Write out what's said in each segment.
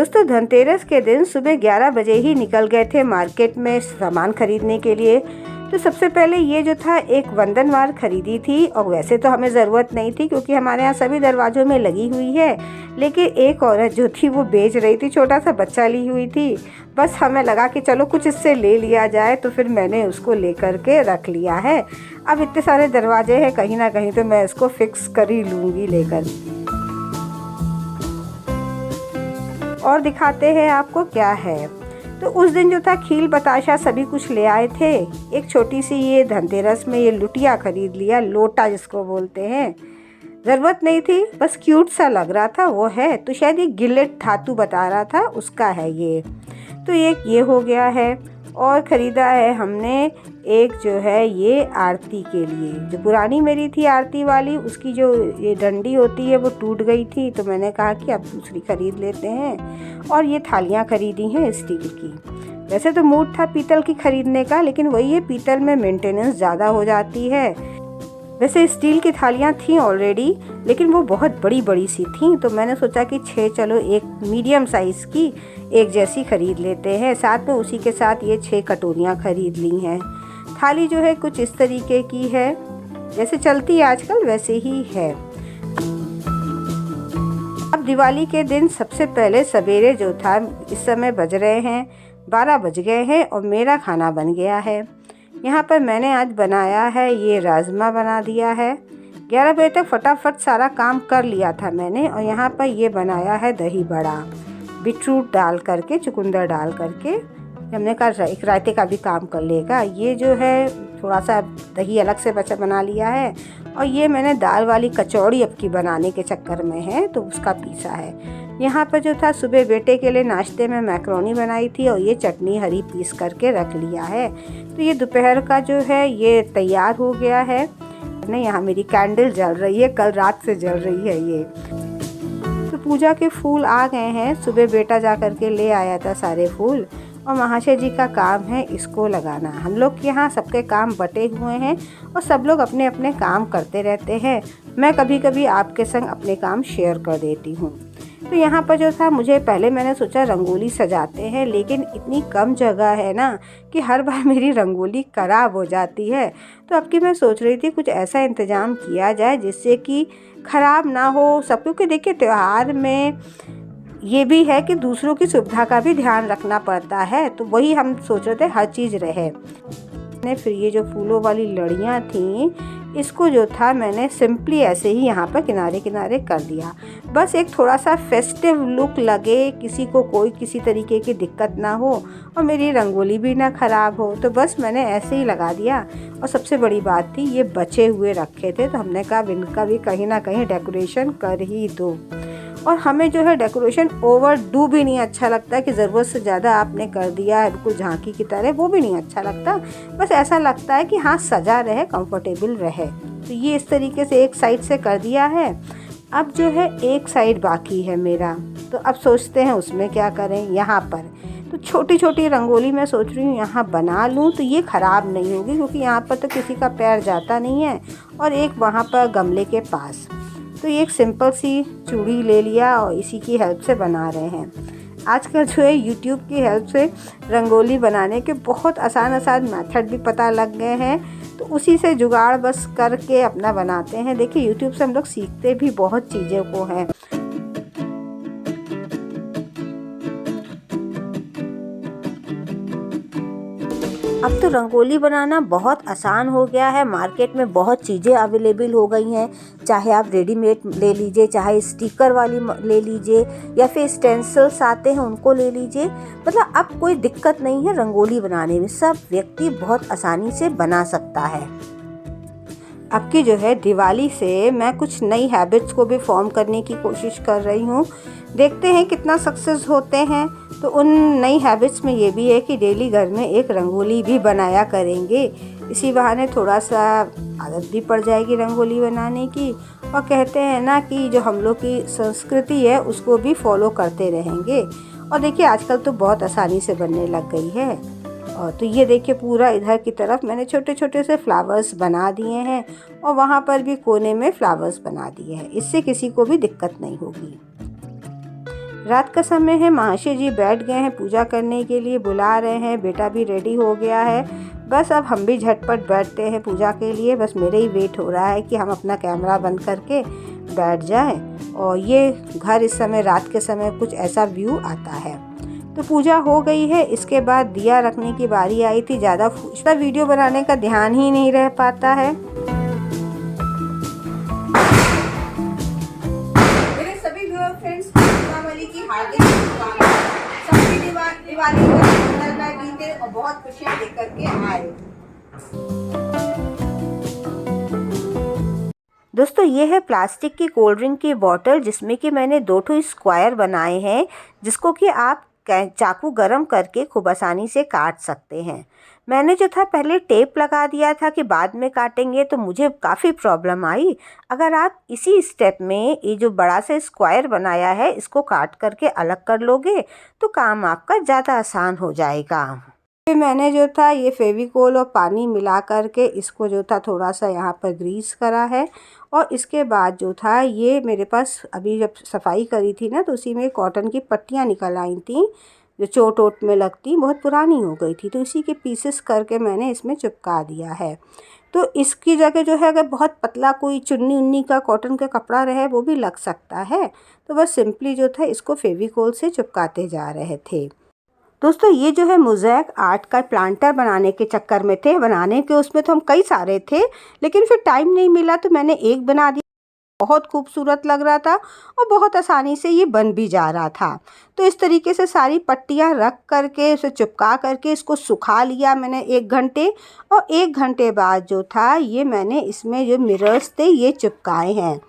दोस्तों धनतेरस के दिन सुबह 11 बजे ही निकल गए थे मार्केट में सामान खरीदने के लिए। तो सबसे पहले ये जो था एक वंदनवार खरीदी थी, और वैसे तो हमें ज़रूरत नहीं थी क्योंकि हमारे यहाँ सभी दरवाज़ों में लगी हुई है, लेकिन एक औरत जो थी वो बेच रही थी, छोटा सा बच्चा ली हुई थी। बस हमें लगा कि चलो कुछ इससे ले लिया जाए, तो फिर मैंने उसको लेकर के रख लिया है। अब इतने सारे दरवाजे हैं, कहीं ना कहीं तो मैं इसको फिक्स कर ही लूँगी लेकर। और दिखाते हैं आपको क्या है। तो उस दिन जो था खील बताशा सभी कुछ ले आए थे। एक छोटी सी ये धनतेरस में ये लुटिया खरीद लिया, लोटा जिसको बोलते हैं। ज़रूरत नहीं थी, बस क्यूट सा लग रहा था वो है। तो शायद ये गिलेट धातु बता रहा था, उसका है ये। तो एक ये हो गया है। और ख़रीदा है हमने एक जो है ये आरती के लिए, जो पुरानी मेरी थी आरती वाली, उसकी जो ये डंडी होती है वो टूट गई थी, तो मैंने कहा कि अब दूसरी ख़रीद लेते हैं। और ये थालियाँ खरीदी हैं स्टील की। वैसे तो मूड था पीतल की ख़रीदने का, लेकिन वही है पीतल में मेंटेनेंस ज़्यादा हो जाती है। वैसे स्टील की थालियाँ थी ऑलरेडी, लेकिन वो बहुत बड़ी बड़ी सी थी, तो मैंने सोचा कि चलो एक मीडियम साइज़ की एक जैसी ख़रीद लेते हैं। साथ में उसी के साथ ये 6 कटोरियाँ ख़रीद ली हैं। थाली जो है कुछ इस तरीके की है, जैसे चलती है आजकल वैसे ही है। अब दिवाली के दिन सबसे पहले सवेरे जो था, इस समय बज रहे हैं 12 बज गए हैं और मेरा खाना बन गया है। यहाँ पर मैंने आज बनाया है ये राजमा बना दिया है। 11 बजे तक फटाफट सारा काम कर लिया था मैंने। और यहाँ पर ये बनाया है दही बड़ा, बीटरूट डाल करके, चुकंदर डाल करके। हमने कहा एक रायते का भी काम कर लेगा। ये जो है थोड़ा सा दही अलग से बना लिया है। और ये मैंने दाल वाली कचौड़ी अब की बनाने के चक्कर में है, तो उसका पीसा है। यहाँ पर जो था सुबह बेटे के लिए नाश्ते में मैक्रोनी बनाई थी, और ये चटनी हरी पीस करके रख लिया है। तो ये दोपहर का जो है ये तैयार हो गया है। नहीं, यहाँ मेरी कैंडल जल रही है, कल रात से जल रही है ये। तो पूजा के फूल आ गए हैं। सुबह बेटा जा कर के ले आया था सारे फूल, और महाशय जी का काम है इसको लगाना। हम लोग के यहाँ सबके काम बटे हुए हैं और सब लोग अपने अपने काम करते रहते हैं। मैं कभी कभी आपके संग अपने काम शेयर कर देती हूँ। तो यहाँ पर जो था, मुझे पहले मैंने सोचा रंगोली सजाते हैं, लेकिन इतनी कम जगह है ना कि हर बार मेरी रंगोली ख़राब हो जाती है। तो अब की मैं सोच रही थी कुछ ऐसा इंतज़ाम किया जाए जिससे कि ख़राब ना हो सब, क्योंकि देखिए त्यौहार में ये भी है कि दूसरों की सुविधा का भी ध्यान रखना पड़ता है। तो वही हम सोच रहे थे हर चीज़ रहे। मैंने फिर ये जो फूलों वाली लड़ियाँ थीं, इसको जो था मैंने सिंपली ऐसे ही यहाँ पर किनारे किनारे कर दिया। बस एक थोड़ा सा फेस्टिव लुक लगे, किसी को कोई किसी तरीके की दिक्कत ना हो और मेरी रंगोली भी ना ख़राब हो, तो बस मैंने ऐसे ही लगा दिया। और सबसे बड़ी बात थी ये बचे हुए रखे थे, तो हमने कहा इनका भी कहीं ना कहीं डेकोरेशन कर ही दो। और हमें जो है डेकोरेशन ओवरडू भी नहीं अच्छा लगता कि ज़रूरत से ज़्यादा आपने कर दिया है बिल्कुल झांकी की तरह, वो भी नहीं अच्छा लगता। बस ऐसा लगता है कि हाँ सजा रहे, कंफर्टेबल रहे। तो ये इस तरीके से एक साइड से कर दिया है। अब जो है एक साइड बाकी है मेरा, तो अब सोचते हैं उसमें क्या करें। यहाँ पर तो छोटी छोटी रंगोली मैं सोच रही हूँ यहाँ बना लूँ, तो ये ख़राब नहीं होगी क्योंकि यहाँ पर तो किसी का पैर जाता नहीं है। और एक वहाँ पर गमले के पास तो ये एक सिंपल सी चूड़ी ले लिया और इसी की हेल्प से बना रहे हैं। आजकल जो है यूट्यूब की हेल्प से रंगोली बनाने के बहुत आसान मेथड भी पता लग गए हैं, तो उसी से जुगाड़ बस करके अपना बनाते हैं। देखिए यूट्यूब से हम लोग सीखते भी बहुत चीज़ों को हैं। अब तो रंगोली बनाना बहुत आसान हो गया है। मार्केट में बहुत चीज़ें अवेलेबल हो गई हैं, चाहे आप रेडीमेड ले लीजिए, चाहे स्टिकर वाली ले लीजिए, या फिर स्टेंसिल्स आते हैं उनको ले लीजिए। मतलब अब कोई दिक्कत नहीं है रंगोली बनाने में, सब व्यक्ति बहुत आसानी से बना सकता है। अब की जो है दिवाली से मैं कुछ नई हैबिट्स को भी फॉर्म करने की कोशिश कर रही हूँ। देखते हैं कितना सक्सेस होते हैं। तो उन नई हैबिट्स में ये भी है कि डेली घर में एक रंगोली भी बनाया करेंगे। इसी बहाने थोड़ा सा आदत भी पड़ जाएगी रंगोली बनाने की, और कहते हैं ना कि जो हम लोग की संस्कृति है उसको भी फॉलो करते रहेंगे। और देखिए आजकल तो बहुत आसानी से बनने लग गई है। और तो ये देखिए पूरा इधर की तरफ मैंने छोटे छोटे से फ्लावर्स बना दिए हैं, और वहाँ पर भी कोने में फ्लावर्स बना दिए हैं। इससे किसी को भी दिक्कत नहीं होगी। रात का समय है, महाशय जी बैठ गए हैं पूजा करने के लिए, बुला रहे हैं, बेटा भी रेडी हो गया है। बस अब हम भी झटपट बैठते हैं पूजा के लिए। बस मेरे ही वेट हो रहा है कि हम अपना कैमरा बंद करके बैठ जाएं। और ये घर इस समय रात के समय कुछ ऐसा व्यू आता है। तो पूजा हो गई है। इसके बाद दिया रखने की बारी आई थी। ज़्यादा वीडियो बनाने का ध्यान ही नहीं रह पाता है। मेरे सभी फ्रेंड्स को दीपावली की हार्दिक शुभकामनाएं। सबकी दिवाली का बीते और बहुत खुशियाँ लेकर के आए। दोस्तों ये है प्लास्टिक की कोल्ड ड्रिंक की बोतल, जिसमें कि मैंने 2 स्क्वायर बनाए हैं, जिसको कि आप चाकू गरम करके खूब आसानी से काट सकते हैं। मैंने जो था पहले टेप लगा दिया था कि बाद में काटेंगे, तो मुझे काफ़ी प्रॉब्लम आई। अगर आप इसी स्टेप में ये जो बड़ा सा स्क्वायर बनाया है इसको काट करके अलग कर लोगे तो काम आपका ज़्यादा आसान हो जाएगा। फिर मैंने जो था ये फेविकोल और पानी मिला करके इसको जो था थोड़ा सा यहाँ पर ग्रीस करा है। और इसके बाद जो था ये मेरे पास अभी जब सफाई करी थी ना, तो उसी में कॉटन की पट्टियाँ निकल आई थी जो चोट वोट में लगती, बहुत पुरानी हो गई थी, तो इसी के पीसेस करके मैंने इसमें चिपका दिया है। तो इसकी जगह जो है अगर बहुत पतला कोई चुन्नी उन्नी का कॉटन का कपड़ा रहे वो भी लग सकता है। तो बस सिंपली जो था इसको फेविकोल से चिपकाते जा रहे थे। दोस्तों ये जो है मोज़ेक आर्ट का प्लांटर बनाने के चक्कर में थे। बनाने के उसमें तो हम कई सारे थे, लेकिन फिर टाइम नहीं मिला तो मैंने एक बना दिया। बहुत खूबसूरत लग रहा था और बहुत आसानी से ये बन भी जा रहा था। तो इस तरीके से सारी पट्टियाँ रख करके उसे चिपका करके इसको सुखा लिया मैंने 1 घंटे। और 1 घंटे बाद जो था ये मैंने इसमें जो मिरर्स थे ये चिपकाए हैं।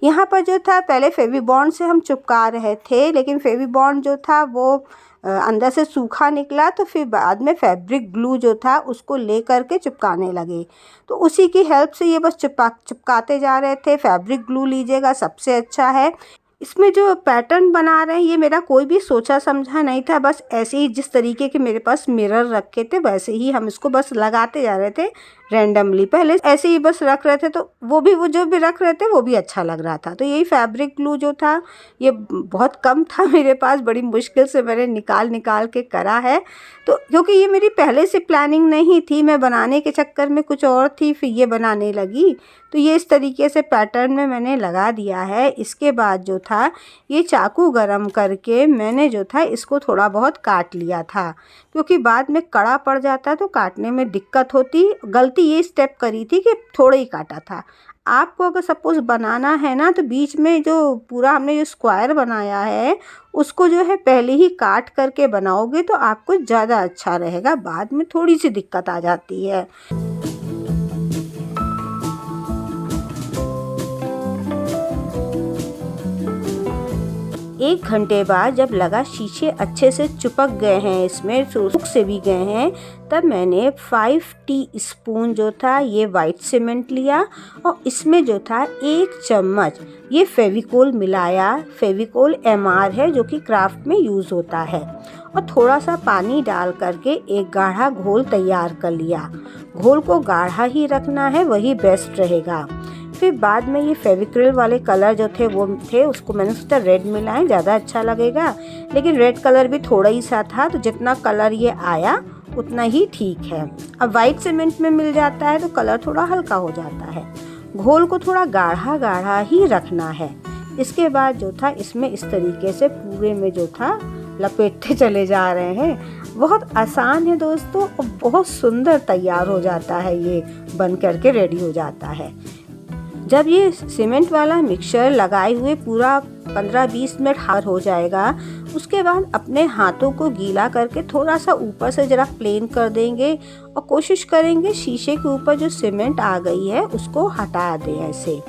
यहाँ पर जो था पहले फेविबॉन्ड से हम चिपका रहे थे, लेकिन फेविबॉन्ड जो था वो अंदर से सूखा निकला, तो फिर बाद में फैब्रिक ग्लू जो था उसको ले करके चिपकाने लगे। तो उसी की हेल्प से ये बस चिपकाते जा रहे थे। फैब्रिक ग्लू लीजिएगा, सबसे अच्छा है। इसमें जो पैटर्न बना रहे हैं ये मेरा कोई भी सोचा समझा नहीं था, बस ऐसे ही जिस तरीके के मेरे पास मिरर रखे थे वैसे ही हम इसको बस लगाते जा रहे थे रैंडमली। पहले ऐसे ही बस रख रहे थे, तो वो जो भी रख रहे थे वो भी अच्छा लग रहा था। तो यही फैब्रिक ग्लू जो था ये बहुत कम था मेरे पास, बड़ी मुश्किल से मैंने निकाल के करा है। तो क्योंकि ये मेरी पहले से प्लानिंग नहीं थी, मैं बनाने के चक्कर में कुछ और थी, फिर ये बनाने लगी। तो ये इस तरीके से पैटर्न में मैंने लगा दिया है। इसके बाद जो था ये चाकू गरम करके मैंने जो था इसको थोड़ा बहुत काट लिया था, क्योंकि बाद में कड़ा पड़ जाता तो काटने में दिक्कत होती। गलती ये स्टेप करी थी कि थोड़ा ही काटा था। आपको अगर सपोज़ बनाना है ना, तो बीच में जो पूरा हमने जो स्क्वायर बनाया है उसको जो है पहले ही काट करके बनाओगे तो आपको ज़्यादा अच्छा रहेगा। बाद में थोड़ी सी दिक्कत आ जाती है। 1 घंटे बाद जब लगा शीशे अच्छे से चिपक गए हैं, इसमें सूख से भी गए हैं, तब मैंने 5 टीस्पून जो था ये वाइट सीमेंट लिया और इसमें जो था 1 चम्मच ये फेविकोल मिलाया। फेविकोल MR है जो कि क्राफ्ट में यूज़ होता है। और थोड़ा सा पानी डाल करके एक गाढ़ा घोल तैयार कर लिया। घोल को गाढ़ा ही रखना है, वही बेस्ट रहेगा। फिर बाद में ये फेविक्रिल वाले कलर जो थे वो थे, उसको मैंने सोचा रेड मिलाएं, ज़्यादा अच्छा लगेगा। लेकिन रेड कलर भी थोड़ा ही सा था, तो जितना कलर ये आया उतना ही ठीक है। अब वाइट सीमेंट में मिल जाता है तो कलर थोड़ा हल्का हो जाता है। घोल को थोड़ा गाढ़ा गाढ़ा ही रखना है। इसके बाद जो था इसमें इस तरीके से पूरे में जो था लपेटते चले जा रहे हैं। बहुत आसान है दोस्तों और बहुत सुंदर तैयार हो जाता है, ये बन करके रेडी हो जाता है। जब ये सीमेंट वाला मिक्सचर लगाए हुए पूरा 15-20 मिनट हार हो जाएगा, उसके बाद अपने हाथों को गीला करके थोड़ा सा ऊपर से ज़रा प्लेन कर देंगे और कोशिश करेंगे शीशे के ऊपर जो सीमेंट आ गई है उसको हटा दें ऐसे।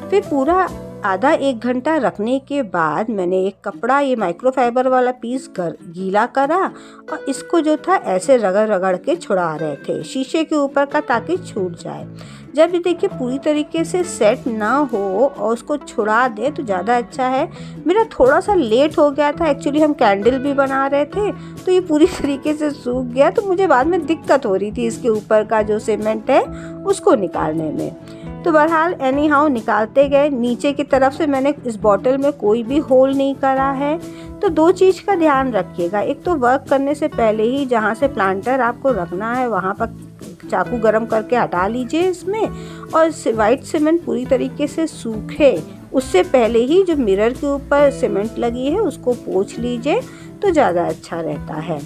फिर पूरा आधा 1 घंटा रखने के बाद मैंने एक कपड़ा, ये माइक्रोफाइबर वाला पीस गीला करा और इसको जो था ऐसे रगड़ रगड़ के छुड़ा रहे थे शीशे के ऊपर का, ताकि छूट जाए। जब ये देखिए पूरी तरीके से सेट ना हो और उसको छुड़ा दे तो ज़्यादा अच्छा है। मेरा थोड़ा सा लेट हो गया था, एक्चुअली हम कैंडल भी बना रहे थे, तो ये पूरी तरीके से सूख गया, तो मुझे बाद में दिक्कत हो रही थी इसके ऊपर का जो सीमेंट है उसको निकालने में। तो बहरहाल एनी हाउ निकालते गए। नीचे की तरफ से मैंने इस बॉटल में कोई भी होल नहीं करा है। तो दो चीज़ का ध्यान रखिएगा, एक तो वर्क करने से पहले ही जहाँ से प्लांटर आपको रखना है वहाँ पर चाकू गरम करके हटा लीजिए इसमें, और वाइट सीमेंट पूरी तरीके से सूखे उससे पहले ही जो मिरर के ऊपर सीमेंट लगी है उसको पोंछ लीजिए तो ज़्यादा अच्छा रहता है।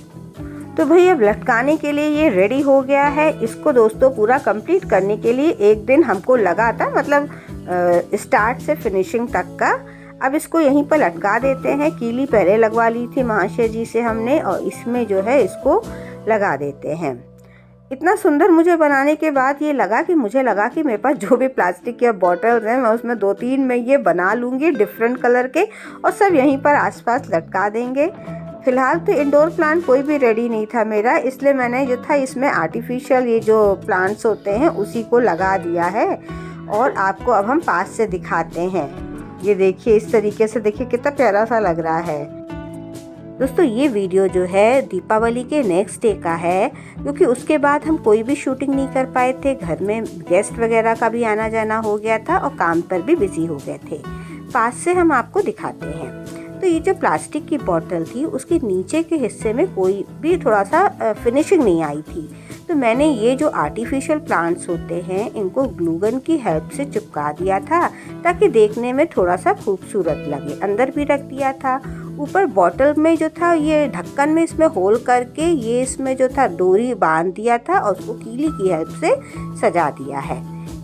तो भाई अब लटकाने के लिए ये रेडी हो गया है। इसको दोस्तों पूरा कंप्लीट करने के लिए एक दिन हमको लगा था, मतलब स्टार्ट से फिनिशिंग तक का। अब इसको यहीं पर लटका देते हैं। कीली पहले लगवा ली थी महाशय जी से हमने, और इसमें जो है इसको लगा देते हैं। इतना सुंदर मुझे बनाने के बाद ये लगा कि मेरे पास जो भी प्लास्टिक के बॉटल्स हैं मैं उसमें 2-3 में ये बना लूँगी डिफरेंट कलर के, और सब यहीं पर आसपास लटका देंगे। फ़िलहाल तो इंडोर प्लांट कोई भी रेडी नहीं था मेरा, इसलिए मैंने जो था इसमें आर्टिफिशियल ये जो प्लांट्स होते हैं उसी को लगा दिया है। और आपको अब हम पास से दिखाते हैं। ये देखिए इस तरीके से, देखिए कितना प्यारा सा लग रहा है। दोस्तों ये वीडियो जो है दीपावली के नेक्स्ट डे का है, क्योंकि उसके बाद हम कोई भी शूटिंग नहीं कर पाए थे। घर में गेस्ट वगैरह का भी आना जाना हो गया था और काम पर भी बिजी हो गए थे। पास से हम आपको दिखाते हैं। तो ये जो प्लास्टिक की बोतल थी उसके नीचे के हिस्से में कोई भी थोड़ा सा फिनिशिंग नहीं आई थी। तो मैंने ये जो आर्टिफिशियल प्लांट्स होते हैं इनको ग्लू गन की हेल्प से चिपका दिया था ताकि देखने में थोड़ा सा खूबसूरत लगे। अंदर भी रख दिया था। ऊपर बॉटल में जो था ये ढक्कन में इसमें होल करके ये इसमें जो था डोरी बांध दिया था और उसको कीली की हेल्प से सजा दिया है।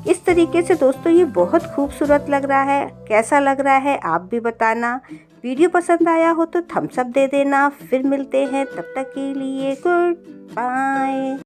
इस तरीके से दोस्तों ये बहुत खूबसूरत लग रहा है। कैसा लग रहा है आप भी बताना। वीडियो पसंद आया हो तो थम्स अप दे देना। फिर मिलते हैं, तब तक के लिए गुड बाय।